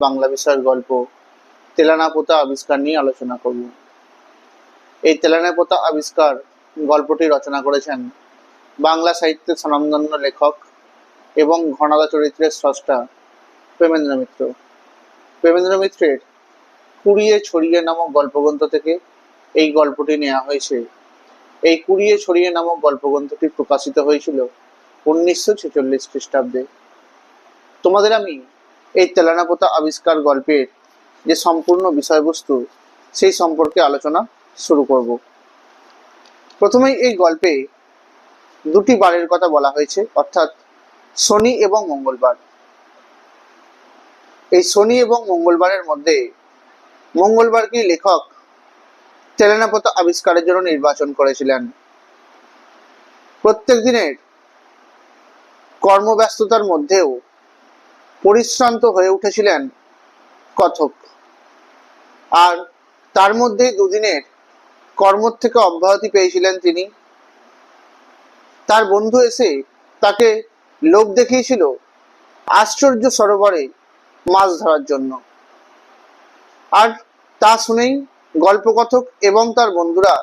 বাংলা বিষয়ের গল্প তেলানা পোতা আবিষ্কার নিয়ে আলোচনা করব। এই তেলানা পোতা আবিষ্কার গল্পটি রচনা করেছেন বাংলা সাহিত্যের স্বনামধন্য লেখক এবং ঘনাদা চরিত্রের স্রষ্টা প্রেমেন্দ্র মিত্র। প্রেমেন্দ্র মিত্রের কুড়িয়ে ছড়িয়ে নামক গল্পগ্রন্থ থেকে এই গল্পটি নেওয়া হয়েছে। এই কুড়িয়ে ছড়িয়ে নামক গল্পগ্রন্থটি প্রকাশিত হয়েছিল 1946 খ্রিস্টাব্দে। তোমাদের আমি এই তেলানা পোতা আবিষ্কার গল্পের যে সম্পূর্ণ বিষয়বস্তু সেই সম্পর্কে আলোচনা শুরু করব। প্রথমেই এই গল্পে দুটি বারের কথা বলা হয়েছে, অর্থাৎ শনি এবং মঙ্গলবার। এই শনি এবং মঙ্গলবারের মধ্যে মঙ্গলবারকেই লেখক তেলানা পোতা আবিষ্কারের জন্য নির্বাচন করেছিলেন। প্রত্যেক দিনের কর্মব্যস্ততার মধ্যেও পরিশ্রান্ত হয়ে উঠেছিলেন কথক, আর তার মধ্যেই দুদিনের কর্ম থেকে অব্যাহতি পেয়েছিলেন তিনি। তার বন্ধু এসে তাকে লোভ দেখিয়েছিল আশ্চর্য সরোবরে মাছ ধরার জন্য, আর তা শুনেই গল্পকথক এবং তার বন্ধুরা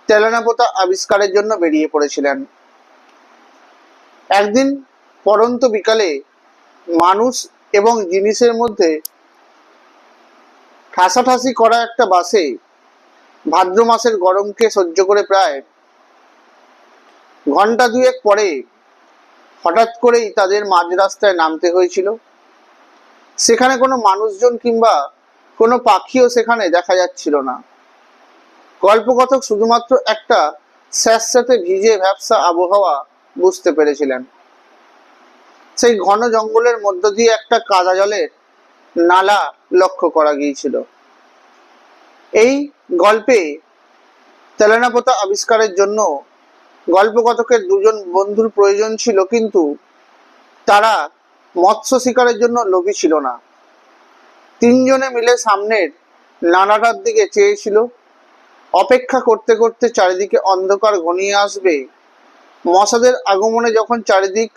তেলানা পোতা আবিষ্কারের জন্য বেরিয়ে পড়েছিলেন। একদিন পড়ন্ত বিকালে মানুষ এবং জিনিসের মধ্যে ঠাসাঠাসি করা একটা বাসে ভাদ্র মাসের গরমকে সহ্য করে প্রায় ঘন্টা দুয়েক পরে হঠাৎ করেই তাদের মাঝ রাস্তায় নামতে হয়েছিল। সেখানে কোনো মানুষজন কিংবা কোনো পাখিও সেখানে দেখা যাচ্ছিল না। গল্পকথক শুধুমাত্র একটা স্যাঁতস্যাঁতে ভিজে ভ্যাপসা আবহাওয়া বুঝতে পেরেছিলেন। সেই ঘন জঙ্গলের মধ্য দিয়ে একটা কাদা জলের নালা লক্ষ্য করা গিয়েছিল। এই গল্পে তেলানা পোতা আবিষ্কারের জন্য গল্পকথকের দুজন বন্ধুর প্রয়োজন ছিল, কিন্তু তারা মৎস্য শিকারের জন্য লোভী ছিল না। তিনজনে মিলে সামনের নালাটার দিকে চেয়েছিল। অপেক্ষা করতে করতে চারিদিকে অন্ধকার ঘনিয়ে আসবে। মশাদের আগমনে যখন চারিদিক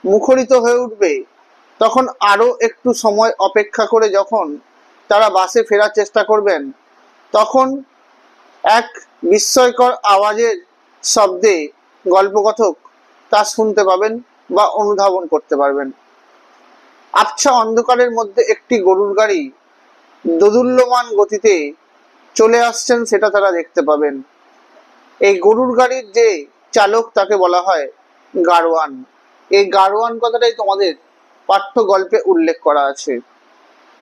মুখরিত হয়ে উঠবে, তখন আরো একটু সময় অপেক্ষা করে যখন তারা বাসে ফেরার চেষ্টা করবেন, তখন এক বিস্ময়কর আওয়াজের শব্দে গল্পকথক তা শুনতে পাবেন বা অনুধাবন করতে পারবেন। আবছা অন্ধকারের মধ্যে একটি গরুর গাড়ি দোদুল্যমান গতিতে চলে আসছেন, সেটা তারা দেখতে পাবেন। এই গরুর গাড়ির যে চালক তাকে বলা হয় গাড়োয়ান। এই গাড়োয়ান কথাটাই তোমাদের পাঠ্য গল্পে উল্লেখ করা আছে।